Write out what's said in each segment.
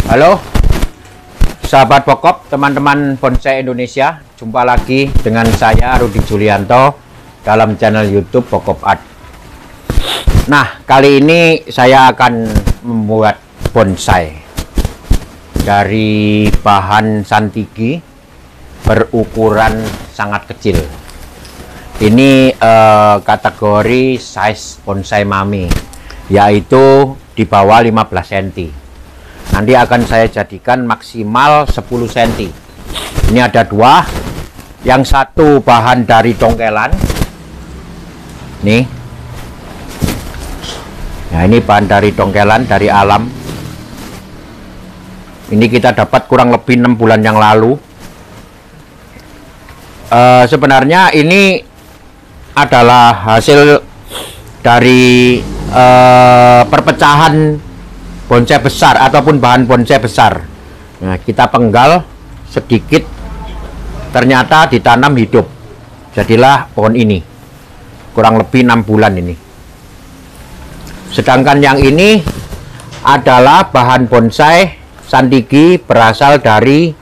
Halo sahabat pokok, teman-teman bonsai Indonesia. Jumpa lagi dengan saya Rudi Julianto dalam channel YouTube Pokok Art. Nah, kali ini saya akan membuat bonsai dari bahan santigi berukuran sangat kecil. Ini kategori size bonsai mami, yaitu di bawah 15 cm. Nanti akan saya jadikan maksimal 10 cm. Ini ada dua. Yang satu bahan dari dongkelan. Nih. Nah, ini bahan dari dongkelan, dari alam. Ini kita dapat kurang lebih 6 bulan yang lalu. Sebenarnya ini adalah hasil dari perpecahan bonsai besar ataupun bahan bonsai besar. Nah, kita penggal sedikit, ternyata ditanam hidup, jadilah pohon ini. Kurang lebih 6 bulan ini. Sedangkan yang ini adalah bahan bonsai santigi berasal dari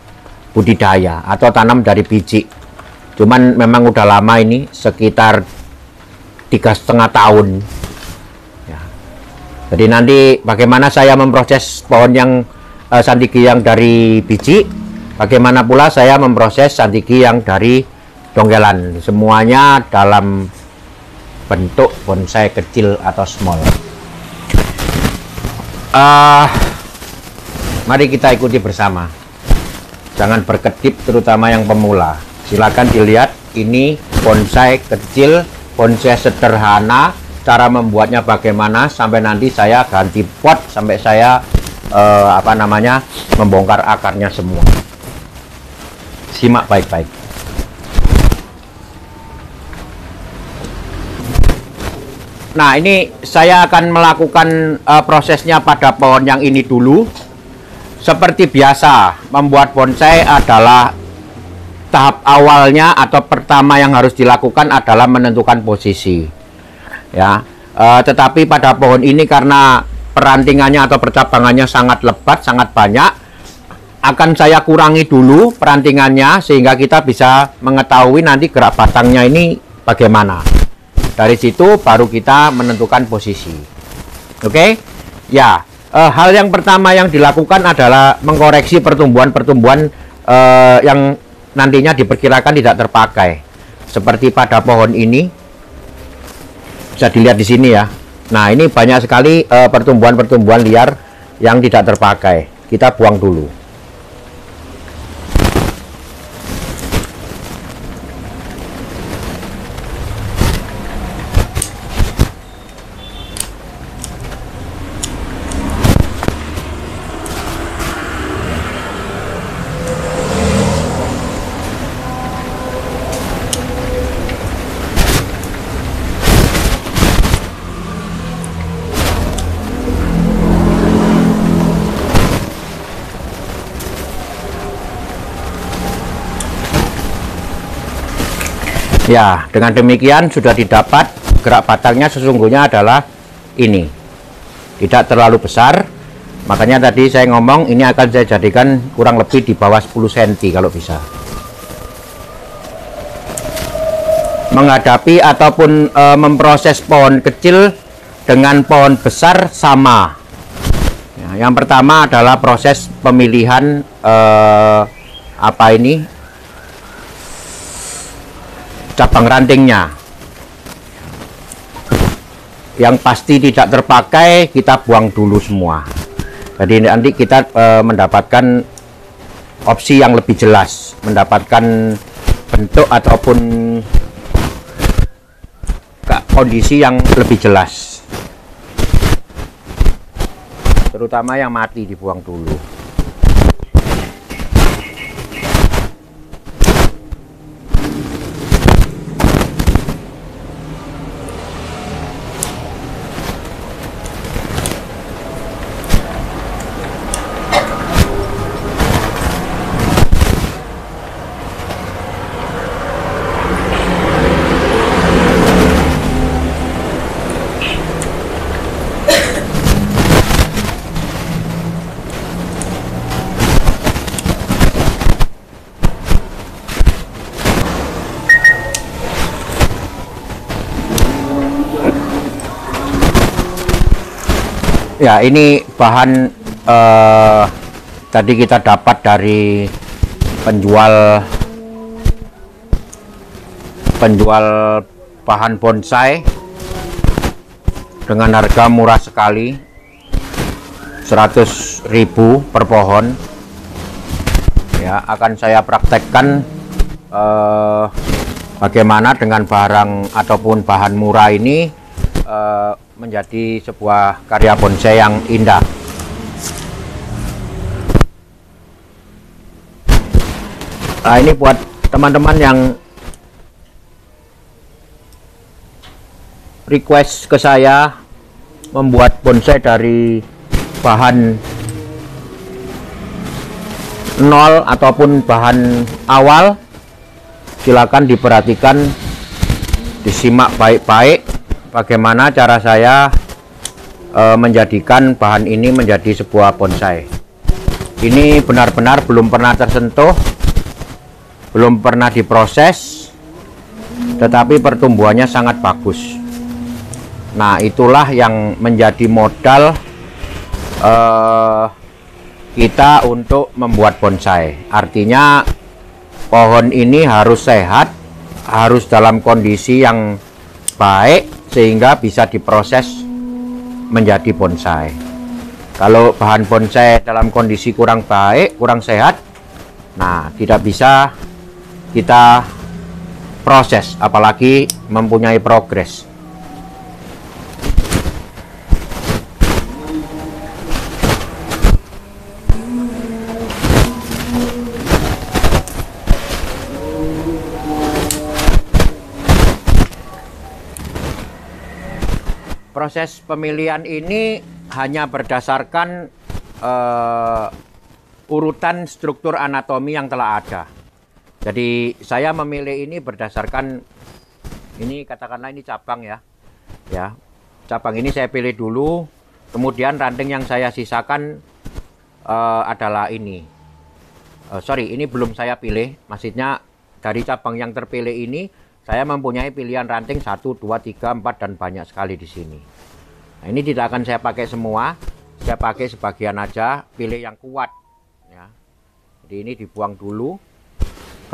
budidaya atau tanam dari biji. Cuman memang udah lama ini, sekitar 3,5 tahun. Ya. Jadi nanti bagaimana saya memproses pohon yang santigi yang dari biji, bagaimana pula saya memproses santigi yang dari dongkelan. Semuanya dalam bentuk bonsai kecil atau small. Mari kita ikuti bersama. Jangan berkedip, terutama yang pemula. Silakan dilihat, ini bonsai kecil, bonsai sederhana. Cara membuatnya bagaimana, sampai nanti saya ganti pot, sampai saya membongkar akarnya semua. Simak baik-baik. Nah, ini saya akan melakukan prosesnya pada pohon yang ini dulu. Seperti biasa, membuat bonsai adalah tahap awalnya atau pertama yang harus dilakukan adalah menentukan posisi. Ya, tetapi pada pohon ini karena perantingannya atau percabangannya sangat lebat, sangat banyak, akan saya kurangi dulu perantingannya sehingga kita bisa mengetahui nanti gerak batangnya ini bagaimana. Dari situ baru kita menentukan posisi. Oke? Ya, hal yang pertama yang dilakukan adalah mengkoreksi pertumbuhan-pertumbuhan yang nantinya diperkirakan tidak terpakai. Seperti pada pohon ini, bisa dilihat di sini ya. Nah, ini banyak sekali pertumbuhan-pertumbuhan liar yang tidak terpakai. Kita buang dulu. Ya, dengan demikian sudah didapat gerak batangnya sesungguhnya adalah ini. Tidak terlalu besar. Makanya tadi saya ngomong ini akan saya jadikan kurang lebih di bawah 10 cm kalau bisa. Menghadapi ataupun memproses pohon kecil dengan pohon besar sama. Ya, yang pertama adalah proses pemilihan cabang rantingnya. Yang pasti tidak terpakai kita buang dulu semua. Jadi nanti kita mendapatkan opsi yang lebih jelas, mendapatkan bentuk ataupun kondisi yang lebih jelas. Terutama yang mati dibuang dulu. Ya, ini bahan tadi kita dapat dari penjual bahan bonsai dengan harga murah sekali, 100.000 per pohon. Ya, akan saya praktekkan bagaimana dengan barang ataupun bahan murah ini menjadi sebuah karya bonsai yang indah. Nah, ini buat teman-teman yang request ke saya membuat bonsai dari bahan nol ataupun bahan awal, silakan diperhatikan, disimak baik-baik bagaimana cara saya menjadikan bahan ini menjadi sebuah bonsai. Ini benar-benar belum pernah tersentuh, belum pernah diproses, tetapi pertumbuhannya sangat bagus. Nah, itulah yang menjadi modal kita untuk membuat bonsai. Artinya pohon ini harus sehat, harus dalam kondisi yang baik sehingga bisa diproses menjadi bonsai. Kalau bahan bonsai dalam kondisi kurang baik, kurang sehat, nah tidak bisa kita proses, apalagi mempunyai progres. Proses pemilihan ini hanya berdasarkan urutan struktur anatomi yang telah ada. Jadi saya memilih ini berdasarkan, ini katakanlah ini cabang ya. Ya, cabang ini saya pilih dulu, kemudian ranting yang saya sisakan adalah ini. Sorry, ini belum saya pilih. Maksudnya dari cabang yang terpilih ini saya mempunyai pilihan ranting 1, 2, 3, 4 dan banyak sekali di sini. Nah, ini tidak akan saya pakai semua, saya pakai sebagian aja, pilih yang kuat. Ya. Jadi ini dibuang dulu,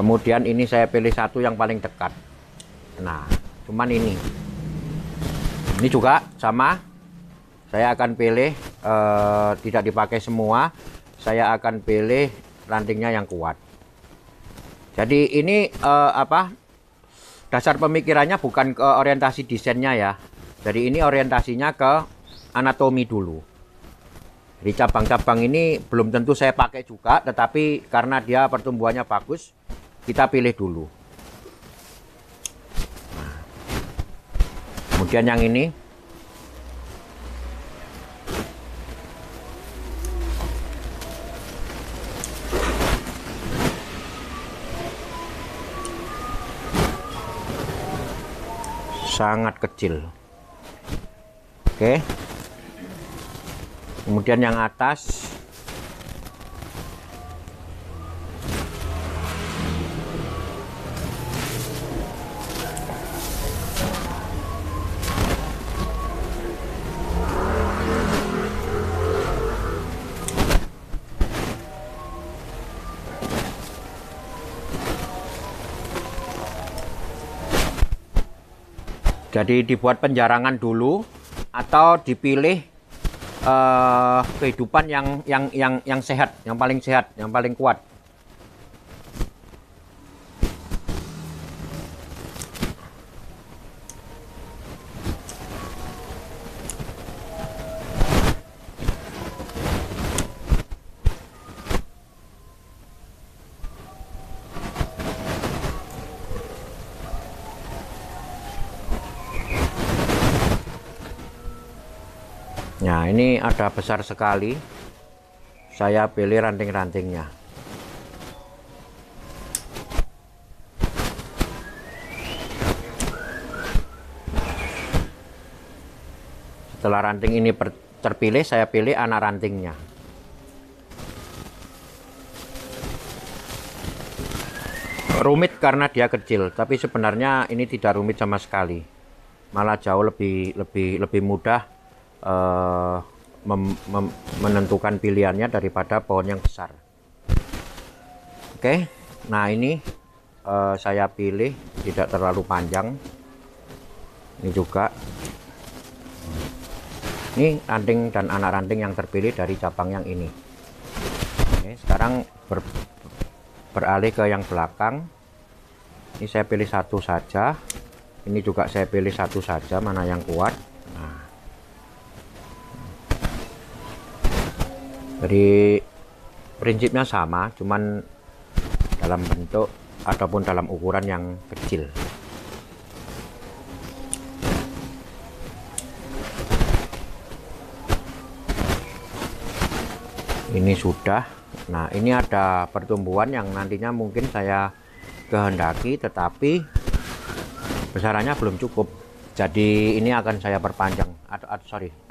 kemudian ini saya pilih satu yang paling dekat. Nah, cuman ini juga sama, saya akan pilih tidak dipakai semua, saya akan pilih rantingnya yang kuat. Jadi ini dasar pemikirannya bukan ke orientasi desainnya ya. Jadi ini orientasinya ke anatomi dulu. Jadi cabang-cabang ini belum tentu saya pakai juga, tetapi karena dia pertumbuhannya bagus, kita pilih dulu. Nah, kemudian yang ini. Sangat kecil. Oke. Kemudian yang atas. Jadi dibuat penjarangan dulu atau dipilih kehidupan yang sehat, yang paling sehat, yang paling kuat. Nah, ini ada besar sekali. Saya pilih ranting-rantingnya. Setelah ranting ini terpilih, saya pilih anak rantingnya. Rumit karena dia kecil, tapi sebenarnya ini tidak rumit sama sekali. Malah jauh lebih mudah menentukan pilihannya daripada pohon yang besar. Oke, nah ini saya pilih tidak terlalu panjang. Ini juga, ini ranting dan anak ranting yang terpilih dari cabang yang ini. Oke, sekarang beralih ke yang belakang. Ini saya pilih satu saja, ini juga saya pilih satu saja, mana yang kuat. Nah, jadi prinsipnya sama, cuman dalam bentuk ataupun dalam ukuran yang kecil. Ini sudah. Nah, ini ada pertumbuhan yang nantinya mungkin saya kehendaki, tetapi besarannya belum cukup. Jadi ini akan saya perpanjang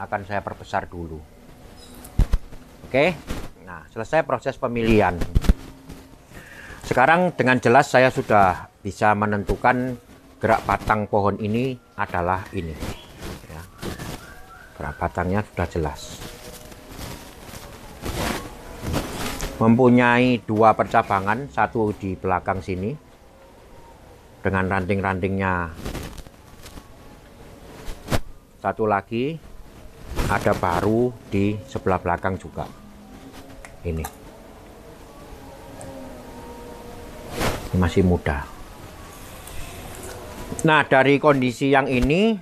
akan saya perbesar dulu. Oke. Nah, selesai proses pemilihan. Sekarang dengan jelas saya sudah bisa menentukan gerak batang pohon ini adalah ini. Ya. Gerak batangnya sudah jelas. Mempunyai dua percabangan, satu di belakang sini dengan ranting-rantingnya, satu lagi ada baru di sebelah belakang juga. Ini masih muda. Nah, dari kondisi yang ini,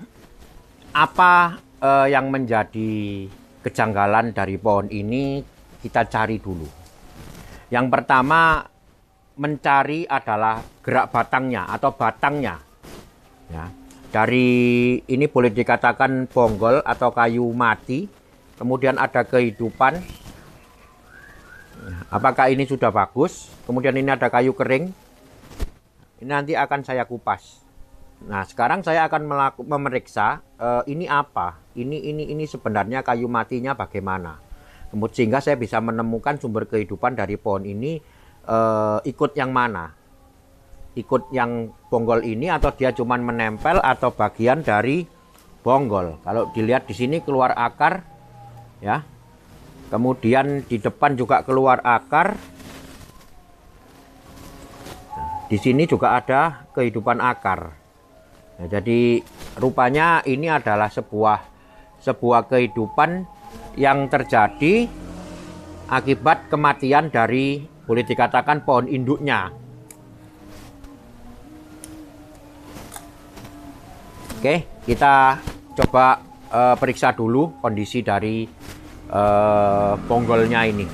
apa yang menjadi kejanggalan dari pohon ini kita cari dulu. Yang pertama, mencari adalah gerak batangnya atau batangnya. Ya. Dari ini boleh dikatakan bonggol atau kayu mati, kemudian ada kehidupan. Apakah ini sudah bagus? Kemudian ini ada kayu kering. Ini nanti akan saya kupas. Nah, sekarang saya akan memeriksa ini apa? Ini sebenarnya kayu matinya bagaimana? Kemudian sehingga saya bisa menemukan sumber kehidupan dari pohon ini, ikut yang mana? Ikut yang bonggol ini atau dia cuman menempel atau bagian dari bonggol. Kalau dilihat di sini keluar akar, ya. Kemudian di depan juga keluar akar. Di sini juga ada kehidupan akar. Nah, jadi rupanya ini adalah sebuah kehidupan yang terjadi akibat kematian dari, boleh dikatakan, pohon induknya. Oke, kita coba periksa dulu kondisi dari bonggolnya ini.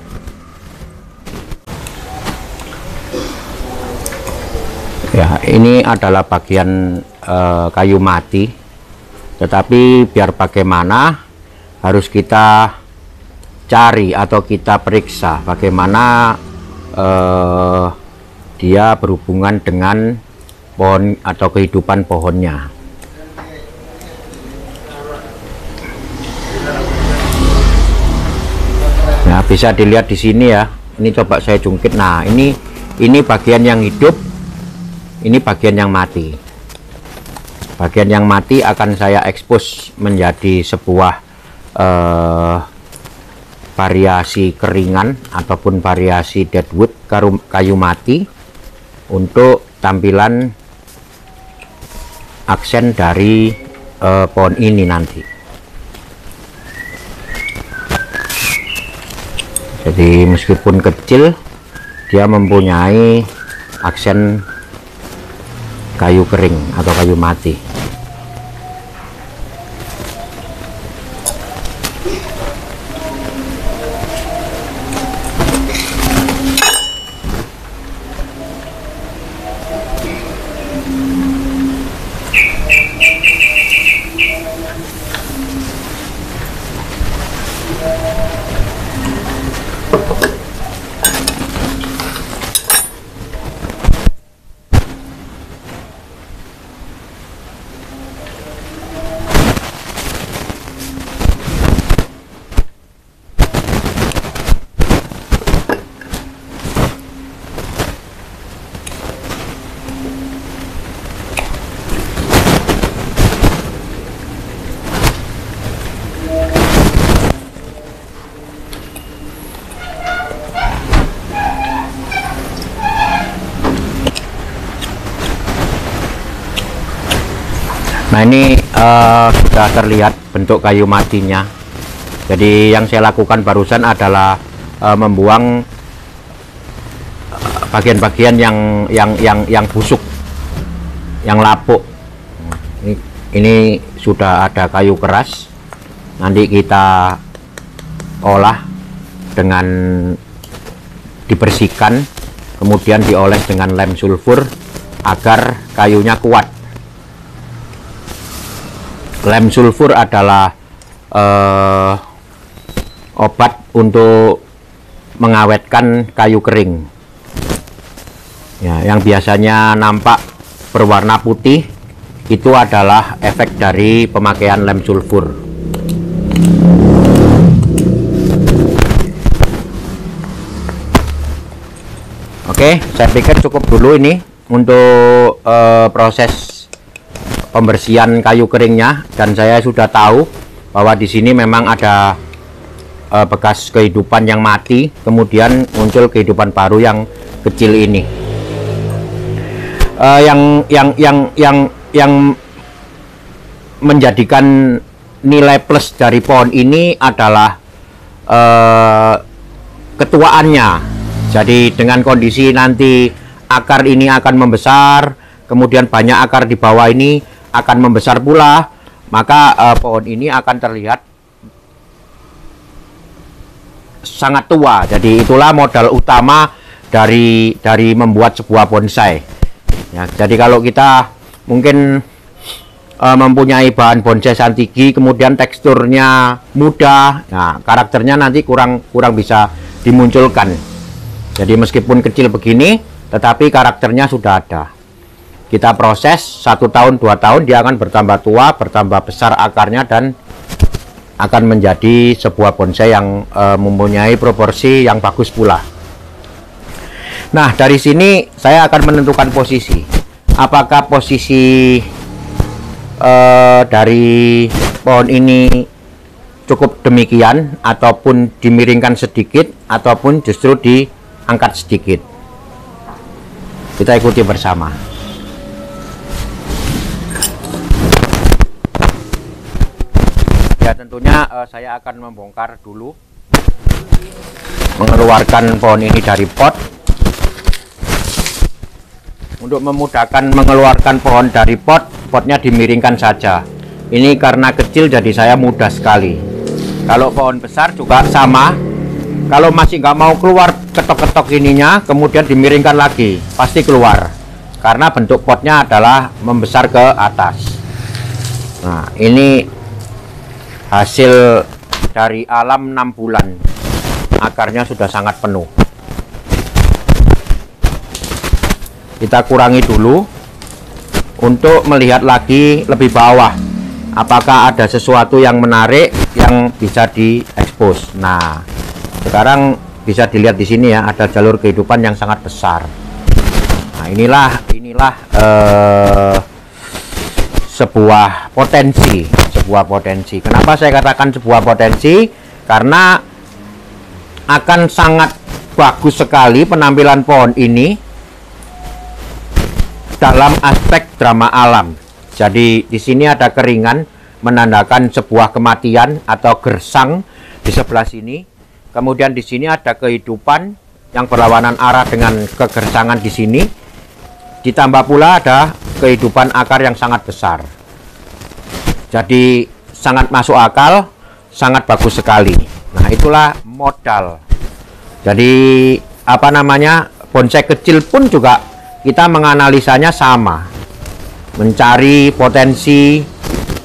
Ya, ini adalah bagian kayu mati. Tetapi biar bagaimana, harus kita cari atau kita periksa bagaimana dia berhubungan dengan pohon atau kehidupan pohonnya. Nah, bisa dilihat di sini ya. Ini coba saya jungkit. Nah, ini bagian yang hidup, ini bagian yang mati. Bagian yang mati akan saya ekspos menjadi sebuah variasi keringan ataupun variasi deadwood, kayu mati, untuk tampilan aksen dari pohon ini nanti. Jadi meskipun kecil, dia mempunyai aksen kayu kering atau kayu mati. Nah, ini sudah terlihat bentuk kayu matinya. Jadi yang saya lakukan barusan adalah membuang bagian-bagian yang busuk, yang lapuk. Ini sudah ada kayu keras. Nanti kita olah dengan dibersihkan, kemudian dioles dengan lem sulfur agar kayunya kuat. Lem sulfur adalah obat untuk mengawetkan kayu kering. Ya, yang biasanya nampak berwarna putih itu adalah efek dari pemakaian lem sulfur. Oke, saya pikir cukup dulu ini untuk proses pembersihan kayu keringnya, dan saya sudah tahu bahwa di sini memang ada bekas kehidupan yang mati, kemudian muncul kehidupan baru yang kecil ini. Yang menjadikan nilai plus dari pohon ini adalah ketuaannya. Jadi dengan kondisi nanti akar ini akan membesar, kemudian banyak akar di bawah ini akan membesar pula, maka pohon ini akan terlihat sangat tua. Jadi itulah modal utama dari membuat sebuah bonsai. Ya, jadi kalau kita mungkin mempunyai bahan bonsai santigi, kemudian teksturnya mudah, nah karakternya nanti kurang bisa dimunculkan. Jadi meskipun kecil begini, tetapi karakternya sudah ada. Kita proses 1 tahun 2 tahun, dia akan bertambah tua, bertambah besar akarnya, dan akan menjadi sebuah bonsai yang mempunyai proporsi yang bagus pula. Nah, dari sini saya akan menentukan posisi. Apakah posisi dari pohon ini cukup demikian, ataupun dimiringkan sedikit, ataupun justru diangkat sedikit. Kita ikuti bersama. Ya, tentunya saya akan membongkar dulu, mengeluarkan pohon ini dari pot. Untuk memudahkan mengeluarkan pohon dari pot, potnya dimiringkan saja. Ini karena kecil jadi saya mudah sekali. Kalau pohon besar juga sama. Kalau masih nggak mau keluar ketok-ketok ininya, kemudian dimiringkan lagi, pasti keluar. Karena bentuk potnya adalah membesar ke atas. Nah, ini hasil dari alam 6 bulan. Akarnya sudah sangat penuh. Kita kurangi dulu untuk melihat lagi lebih bawah, apakah ada sesuatu yang menarik yang bisa diekspos. Nah, sekarang bisa dilihat di sini ya, ada jalur kehidupan yang sangat besar. Nah, inilah sebuah potensi. Kenapa saya katakan sebuah potensi? Karena akan sangat bagus sekali penampilan pohon ini dalam aspek drama alam. Jadi di sini ada keringan menandakan sebuah kematian atau gersang di sebelah sini. Kemudian di sini ada kehidupan yang berlawanan arah dengan kegersangan di sini. Ditambah pula ada kehidupan akar yang sangat besar. Jadi sangat masuk akal, sangat bagus sekali. Nah, itulah modal. Jadi bonsai kecil pun juga kita menganalisanya sama, mencari potensi,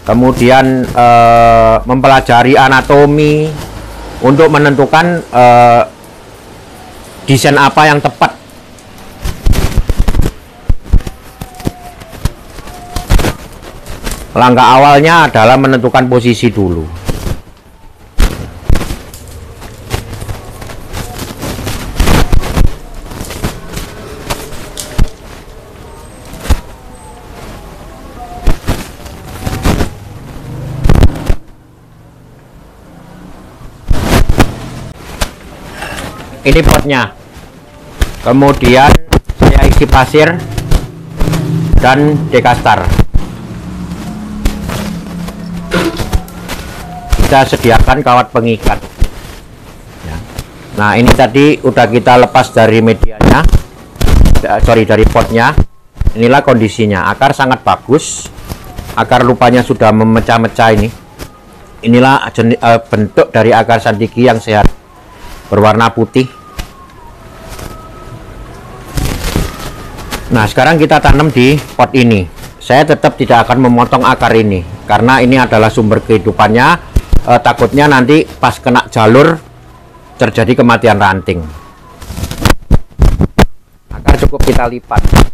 kemudian mempelajari anatomi untuk menentukan desain apa yang tepat. Langkah awalnya adalah menentukan posisi dulu. Ini potnya, kemudian saya isi pasir dan dekastar. kita sediakan kawat pengikat ya. Nah ini tadi udah kita lepas dari medianya, dari potnya. Inilah kondisinya, akar sangat bagus, akar lupanya sudah memecah-mecah ini. Inilah bentuk dari akar sandiki yang sehat, berwarna putih. Nah sekarang kita tanam di pot ini. Saya tetap tidak akan memotong akar ini karena ini adalah sumber kehidupannya. Takutnya nanti pas kena jalur terjadi kematian ranting. Akar cukup kita lipat.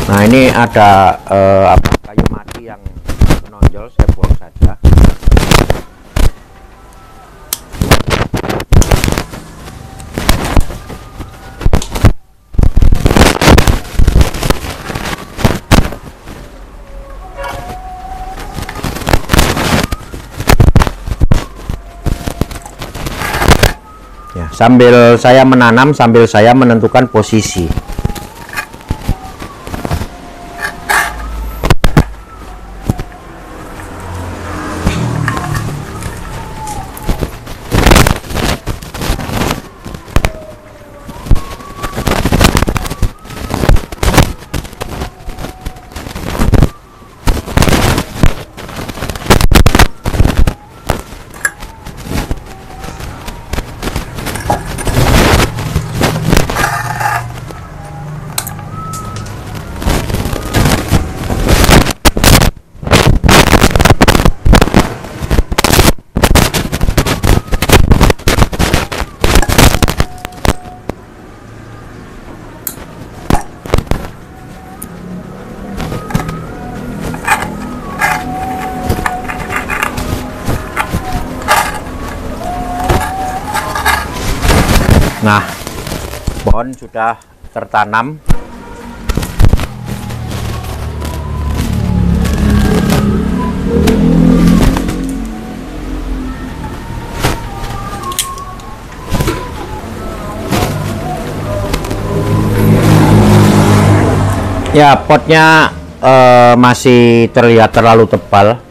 Nah ini ada kayu mati yang menonjol, saya buang saja. Ya, sambil saya menanam, sambil saya menentukan posisi. Nah, pohon sudah tertanam. Ya, potnya masih terlihat terlalu tebal,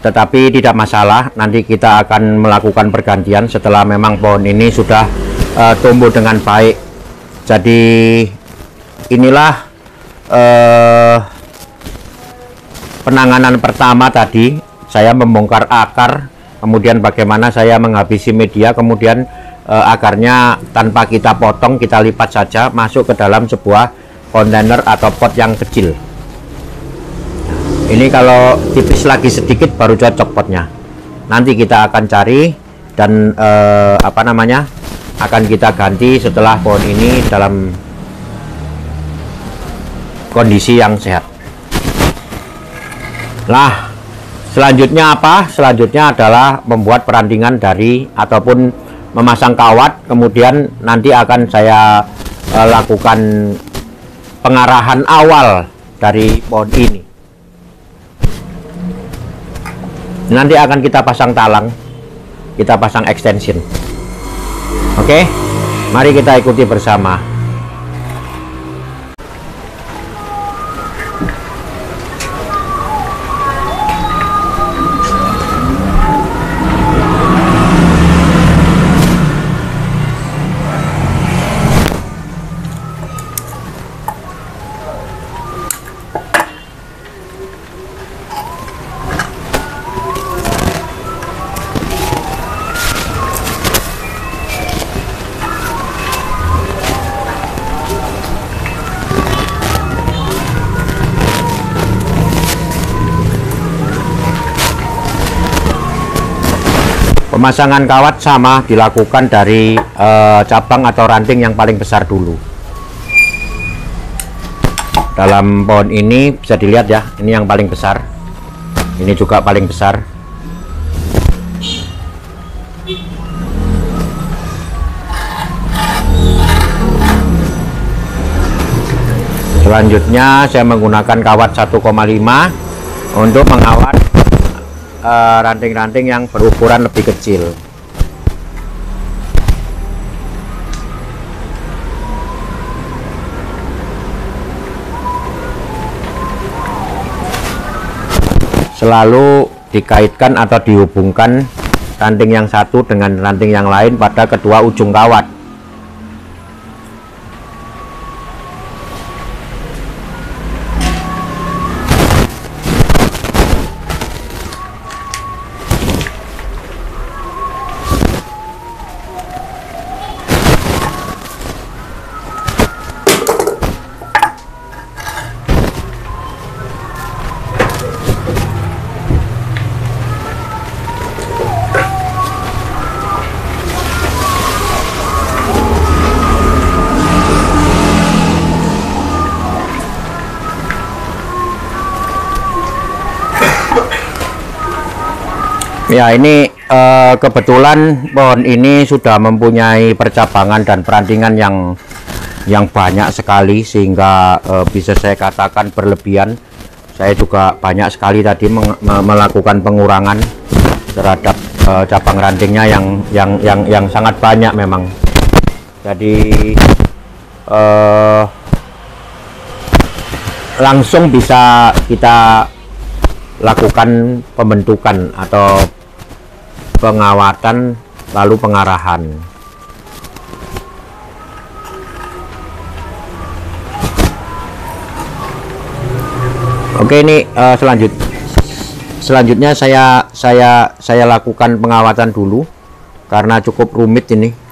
tetapi tidak masalah. Nanti kita akan melakukan pergantian setelah memang pohon ini sudah tumbuh dengan baik. Jadi inilah penanganan pertama tadi. Saya membongkar akar, kemudian bagaimana saya menghabisi media, kemudian akarnya tanpa kita potong, kita lipat saja masuk ke dalam sebuah kontainer atau pot yang kecil. Ini kalau tipis lagi sedikit baru cocok potnya. Nanti kita akan cari dan akan kita ganti setelah pohon ini dalam kondisi yang sehat. Nah, selanjutnya apa? Selanjutnya adalah membuat perantingan dari ataupun memasang kawat. Kemudian nanti akan saya lakukan pengarahan awal dari pohon ini. Nanti akan kita pasang talang, kita pasang extension. Oke, mari kita ikuti bersama. Pemasangan kawat sama dilakukan dari cabang atau ranting yang paling besar dulu. Dalam pohon ini bisa dilihat ya, ini yang paling besar. Ini juga paling besar. Selanjutnya saya menggunakan kawat 1,5 untuk mengawat ranting-ranting yang berukuran lebih kecil. selalu dikaitkan atau dihubungkan ranting yang satu dengan ranting yang lain pada kedua ujung kawat. Ya, ini kebetulan pohon ini sudah mempunyai percabangan dan perantingan yang banyak sekali, sehingga bisa saya katakan berlebihan. Saya juga banyak sekali tadi melakukan pengurangan terhadap cabang rantingnya yang sangat banyak memang. Jadi langsung bisa kita lakukan pembentukan atau pengawatan lalu pengarahan. Oke, ini selanjutnya saya lakukan pengawatan dulu karena cukup rumit ini.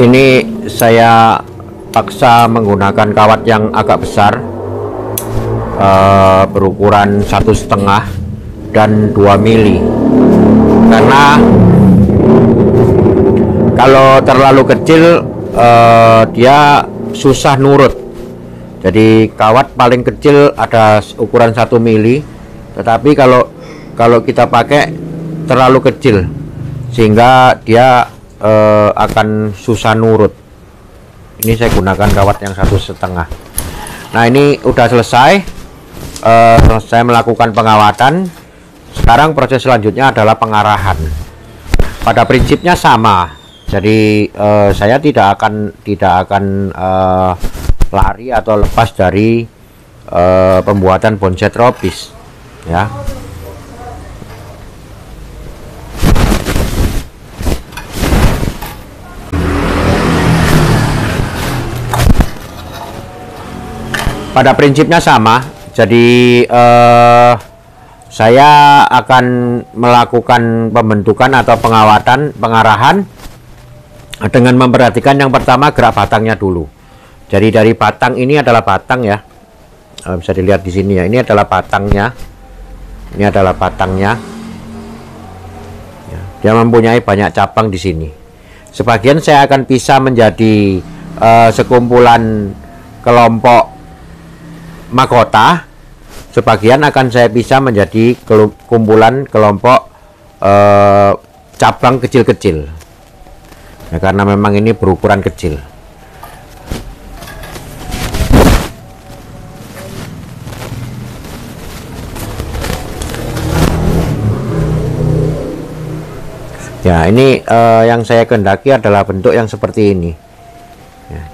Ini saya paksa menggunakan kawat yang agak besar, berukuran 1,5 dan 2 mili, karena kalau terlalu kecil dia susah nurut. Jadi kawat paling kecil ada ukuran 1 mili, tetapi kalau kita pakai terlalu kecil sehingga dia akan susah nurut. Ini saya gunakan kawat yang 1,5. Nah, ini udah selesai. Saya melakukan pengawatan. Sekarang proses selanjutnya adalah pengarahan. Pada prinsipnya sama. Jadi saya tidak akan lari atau lepas dari pembuatan bonsai tropis, ya. Pada prinsipnya sama. Jadi saya akan melakukan pembentukan atau pengarahan dengan memperhatikan yang pertama gerak batangnya dulu. Jadi dari batang, ini adalah batang ya, bisa dilihat di sini ya. Ini adalah batangnya. Ini adalah batangnya. Dia mempunyai banyak cabang di sini. Sebagian saya akan pisah menjadi sekumpulan kelompok mahkota, sebagian akan saya pisah menjadi kumpulan kelompok cabang kecil-kecil, ya, karena memang ini berukuran kecil. Ya, ini yang saya kehendaki adalah bentuk yang seperti ini.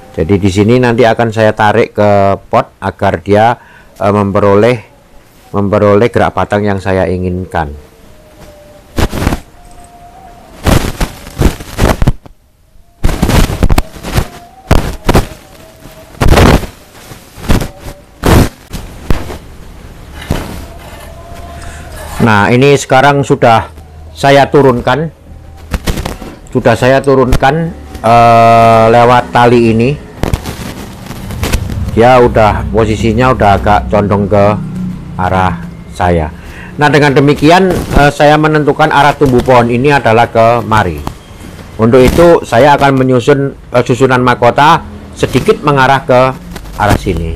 Jadi di sini nanti akan saya tarik ke pot agar dia memperoleh gerak batang yang saya inginkan. Nah, ini sekarang sudah saya turunkan. Lewat tali ini. Dia udah posisinya udah agak condong ke arah saya. Nah, dengan demikian saya menentukan arah tumbuh pohon ini adalah kemari. Untuk itu saya akan menyusun susunan mahkota sedikit mengarah ke arah sini.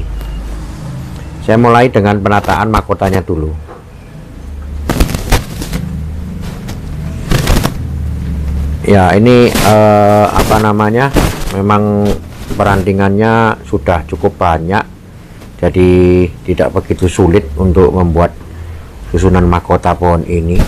Saya mulai dengan penataan mahkotanya dulu. Ya, ini apa namanya, memang perantingannya sudah cukup banyak, jadi tidak begitu sulit untuk membuat susunan mahkota pohon ini.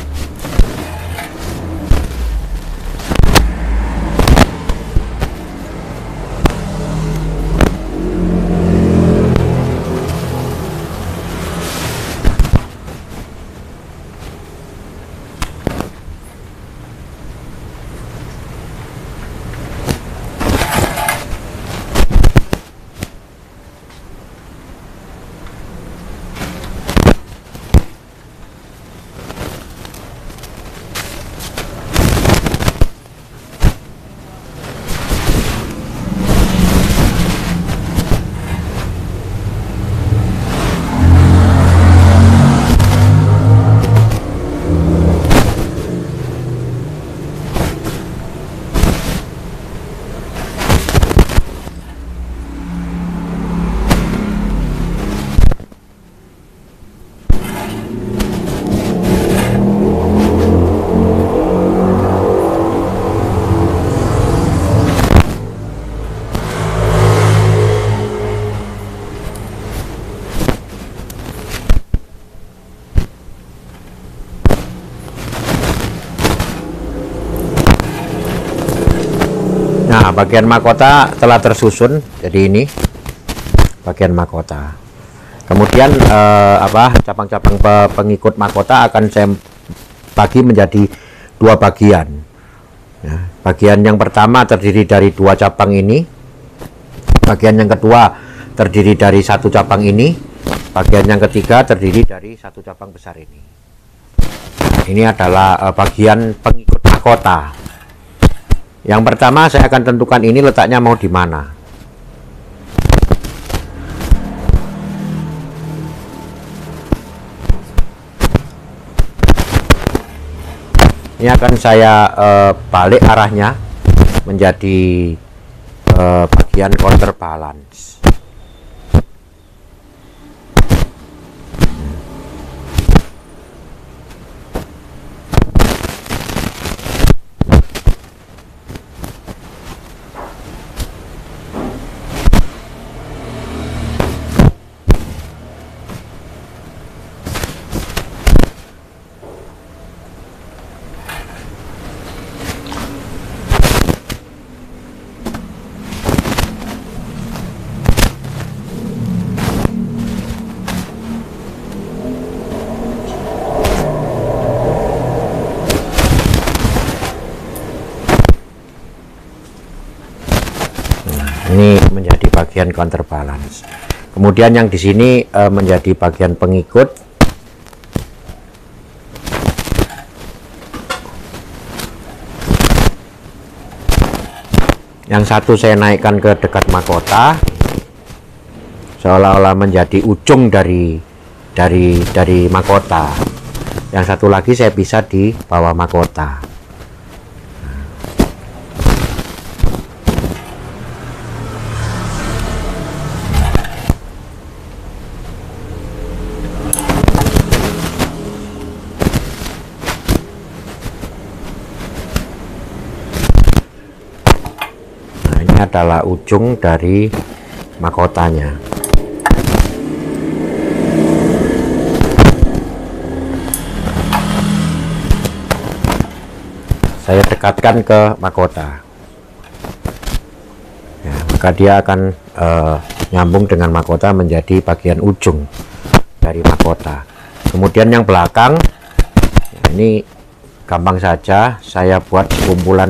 Nah, bagian mahkota telah tersusun, jadi ini bagian mahkota. Kemudian cabang-cabang pengikut mahkota akan saya bagi menjadi dua bagian. Nah, bagian yang pertama terdiri dari dua cabang ini. Bagian yang kedua terdiri dari satu cabang ini. Bagian yang ketiga terdiri dari satu cabang besar ini. Ini adalah bagian pengikut mahkota. Yang pertama saya akan tentukan ini letaknya mau di mana. Ini akan saya balik arahnya menjadi bagian counterbalance. Ini menjadi bagian counterbalance. Kemudian yang di sini menjadi bagian pengikut. Yang satu saya naikkan ke dekat mahkota, seolah-olah menjadi ujung dari mahkota. Yang satu lagi saya bisa di bawah mahkota. Adalah ujung dari mahkotanya. Saya dekatkan ke mahkota, ya, maka dia akan nyambung dengan mahkota menjadi bagian ujung dari mahkota. Kemudian yang belakang, ya, ini gampang saja saya buat kumpulan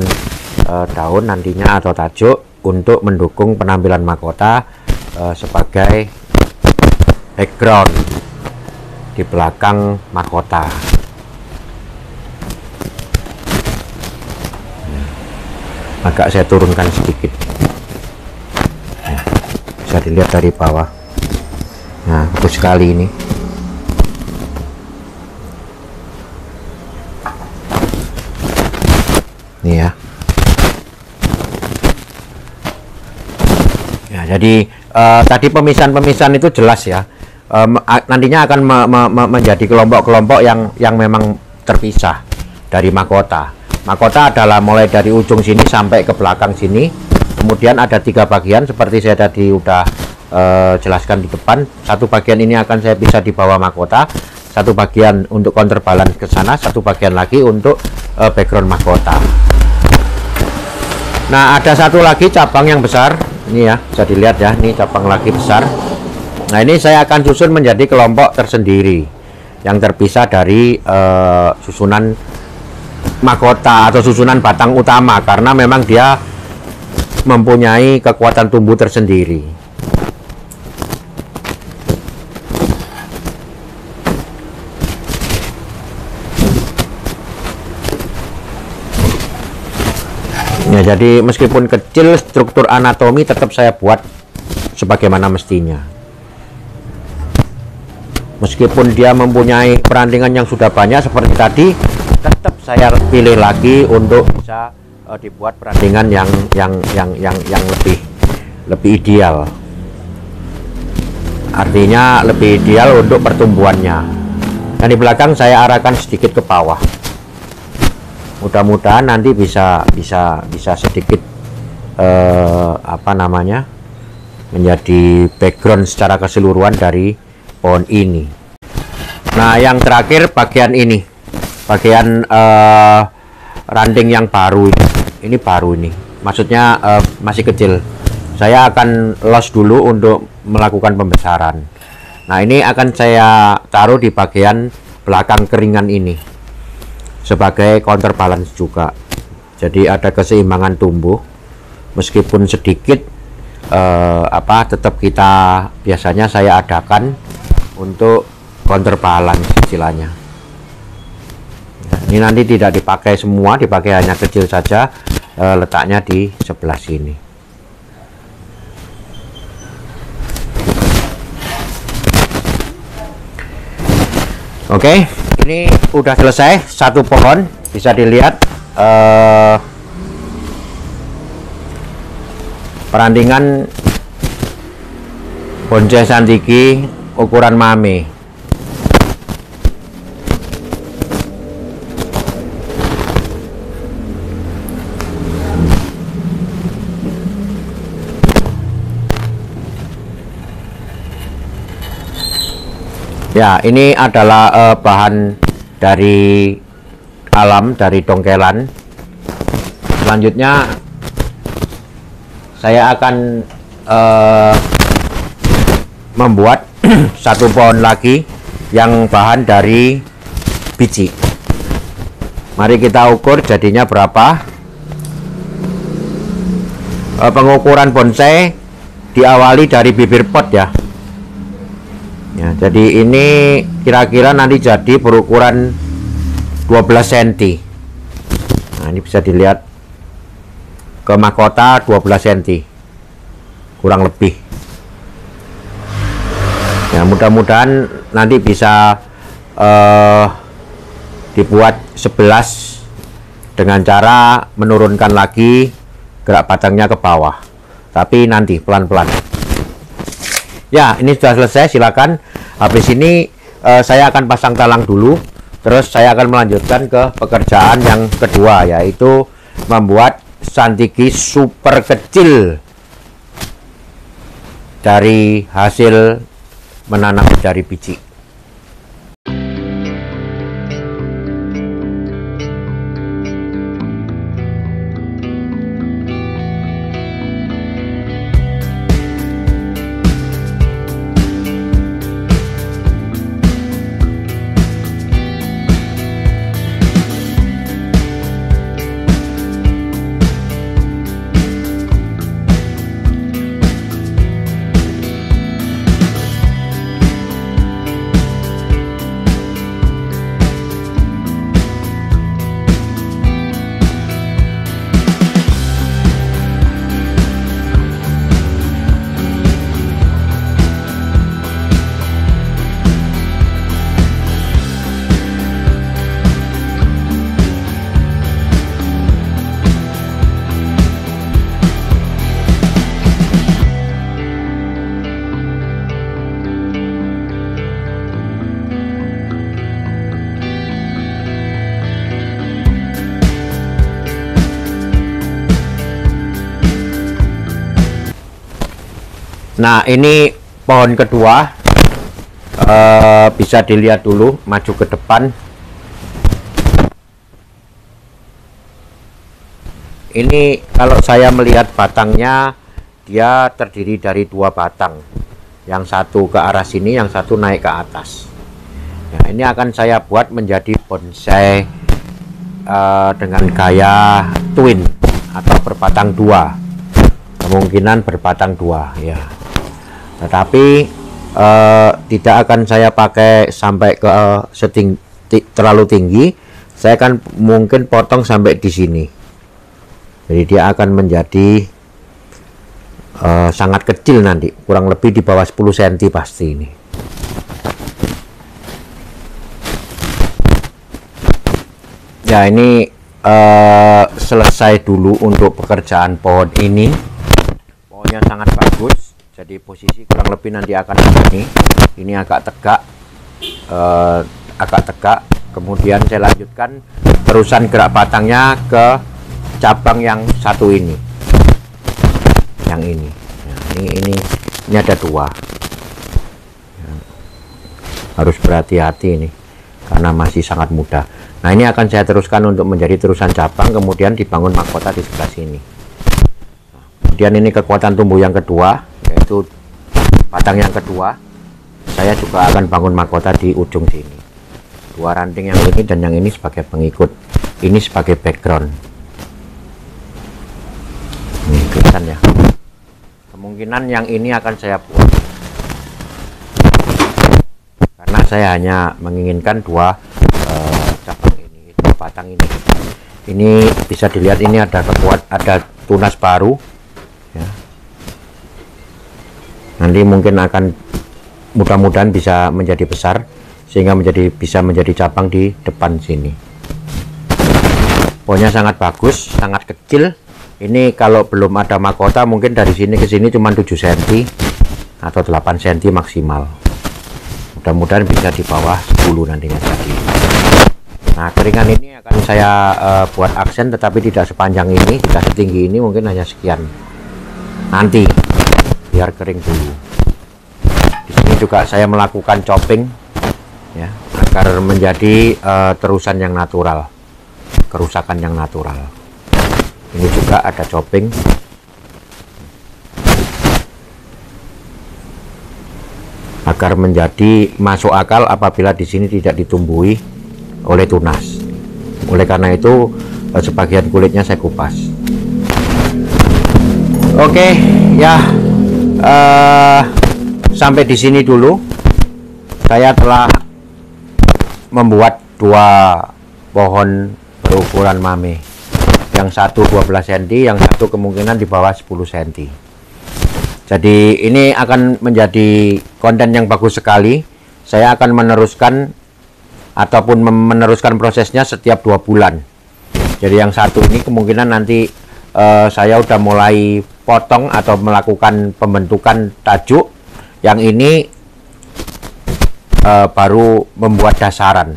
daun nantinya atau tajuk untuk mendukung penampilan mahkota sebagai background di belakang mahkota. Agak saya turunkan sedikit, bisa dilihat dari bawah. Nah, bagus sekali ini. Ini ya. Jadi tadi pemisahan-pemisahan itu jelas ya. Nantinya akan menjadi kelompok-kelompok yang memang terpisah dari mahkota. Mahkota adalah mulai dari ujung sini sampai ke belakang sini. Kemudian ada 3 bagian seperti saya tadi udah jelaskan di depan. Satu bagian ini akan saya bisa di bawah mahkota, satu bagian untuk counterbalance ke sana, satu bagian lagi untuk background mahkota. Nah, ada satu lagi cabang yang besar. Ini ya, bisa dilihat ya, ini cabang lagi besar. Nah, ini saya akan susun menjadi kelompok tersendiri yang terpisah dari susunan mahkota atau susunan batang utama, karena memang dia mempunyai kekuatan tumbuh tersendiri. Ya, jadi meskipun kecil, struktur anatomi tetap saya buat sebagaimana mestinya. Meskipun dia mempunyai perantingan yang sudah banyak seperti tadi, tetap saya pilih lagi untuk bisa dibuat perantingan yang lebih ideal. Artinya lebih ideal untuk pertumbuhannya. Dan di belakang saya arahkan sedikit ke bawah. Mudah-mudahan nanti bisa sedikit menjadi background secara keseluruhan dari pohon ini. Nah, yang terakhir bagian ini, bagian ranting yang baru ini baru ini, maksudnya masih kecil. Saya akan los dulu untuk melakukan pembesaran. Nah, ini akan saya taruh di bagian belakang keringan ini sebagai counterbalance juga. Jadi ada keseimbangan tumbuh, meskipun sedikit tetap kita biasanya saya adakan untuk counterbalance istilahnya. Nah, ini nanti tidak dipakai semua, dipakai hanya kecil saja, letaknya di sebelah sini. Oke, ini udah selesai satu pohon, bisa dilihat perantingan bonsai santiki ukuran mame. Ya, ini adalah bahan dari alam, dari dongkelan. Selanjutnya saya akan membuat satu pohon lagi yang bahan dari biji. Mari kita ukur jadinya berapa. Pengukuran bonsai diawali dari bibir pot ya. Ya, jadi ini kira-kira nanti jadi berukuran 12 cm. Nah, ini bisa dilihat ke mahkota 12 cm kurang lebih. Ya, mudah-mudahan nanti bisa dibuat 11 dengan cara menurunkan lagi gerak batangnya ke bawah, tapi nanti pelan-pelan. Ya, ini sudah selesai, silakan. Habis ini saya akan pasang talang dulu, terus saya akan melanjutkan ke pekerjaan yang kedua, yaitu membuat santiki super kecil dari hasil menanam dari biji. Nah, ini pohon kedua. Bisa dilihat dulu, maju ke depan. Ini kalau saya melihat batangnya, dia terdiri dari 2 batang. Yang satu ke arah sini, yang satu naik ke atas. Nah, ini akan saya buat menjadi bonsai dengan gaya twin atau berbatang 2. Kemungkinan berbatang 2 ya. Tetapi tidak akan saya pakai sampai ke terlalu tinggi. Saya akan mungkin potong sampai di sini. Jadi dia akan menjadi sangat kecil nanti, kurang lebih di bawah 10 cm pasti ini. Ya, ini selesai dulu untuk pekerjaan pohon ini. Pohonnya sangat bagus. Jadi posisi kurang lebih nanti akan begini. Ini agak tegak, kemudian saya lanjutkan terusan gerak batangnya ke cabang yang satu ini, yang ini. Nah, ini ada 2 ya. Harus berhati-hati ini karena masih sangat muda. Nah, ini akan saya teruskan untuk menjadi terusan cabang, kemudian dibangun mahkota di sebelah sini. Nah, kemudian ini kekuatan tumbuh yang kedua, yaitu batang yang kedua. Saya juga akan bangun mahkota di ujung sini. 2 ranting yang ini dan yang ini sebagai pengikut, ini sebagai background. Ini kelihatan ya. Kemungkinan yang ini akan saya buat karena saya hanya menginginkan 2 cabang ini, 2 batang ini. Ini bisa dilihat, ini ada tunas baru ya. Nanti mungkin akan mudah-mudahan bisa menjadi besar sehingga bisa menjadi cabang di depan sini. Pohonnya sangat bagus, sangat kecil. Ini kalau belum ada mahkota mungkin dari sini ke sini cuma 7 cm atau 8 cm maksimal. Mudah-mudahan bisa di bawah 10 nantinya jadi. Nah, keringan ini akan saya buat aksen, tetapi tidak sepanjang ini, tidak setinggi ini, mungkin hanya sekian. Nanti biar kering dulu. Di sini juga saya melakukan chopping ya, agar menjadi terusan yang natural, kerusakan yang natural. Ini juga ada chopping. Agar menjadi masuk akal apabila di sini tidak ditumbuhi oleh tunas. Oleh karena itu sebagian kulitnya saya kupas. Oke, ya. Sampai di sini dulu. Saya telah membuat 2 pohon berukuran mame. Yang satu 12 cm, yang satu kemungkinan di bawah 10 cm. Jadi ini akan menjadi konten yang bagus sekali. Saya akan meneruskan ataupun meneruskan prosesnya setiap 2 bulan. Jadi yang satu ini kemungkinan nanti saya udah mulai potong atau melakukan pembentukan tajuk. Yang ini baru membuat dasaran.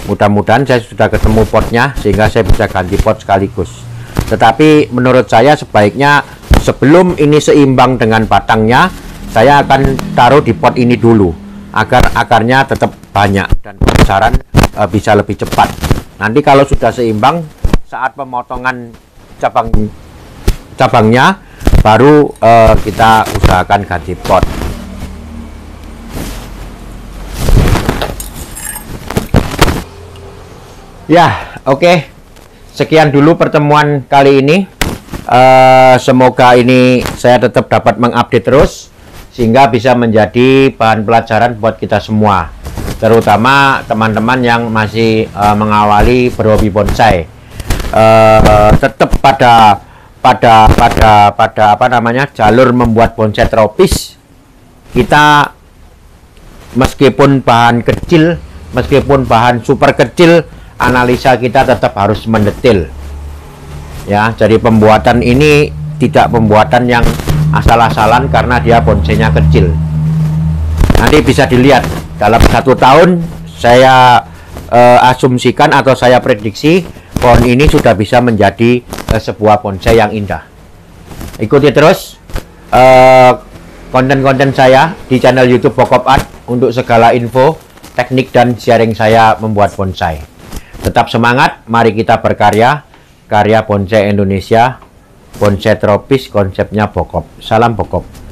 Mudah-mudahan saya sudah ketemu potnya sehingga saya bisa ganti pot sekaligus. Tetapi menurut saya sebaiknya sebelum ini seimbang dengan batangnya, saya akan taruh di pot ini dulu agar akarnya tetap banyak dan pembesaran bisa lebih cepat. Nanti kalau sudah seimbang, saat pemotongan cabangnya baru kita usahakan ganti pot. Ya, oke. Sekian dulu pertemuan kali ini. Semoga ini saya tetap dapat mengupdate terus sehingga bisa menjadi bahan pelajaran buat kita semua, terutama teman-teman yang masih mengawali berhobi bonsai. Tetap pada apa namanya, jalur membuat bonsai tropis. Kita meskipun bahan kecil, meskipun bahan super kecil, analisa kita tetap harus mendetail ya. Jadi pembuatan ini tidak pembuatan yang asal-asalan karena dia bonsainya kecil. Nanti bisa dilihat dalam 1 tahun saya asumsikan atau saya prediksi pohon ini sudah bisa menjadi sebuah bonsai yang indah. Ikuti terus konten-konten saya di channel YouTube Bokop Art untuk segala info, teknik, dan sharing saya membuat bonsai. Tetap semangat, mari kita berkarya, karya bonsai Indonesia, bonsai tropis, konsepnya Bokop. Salam Bokop.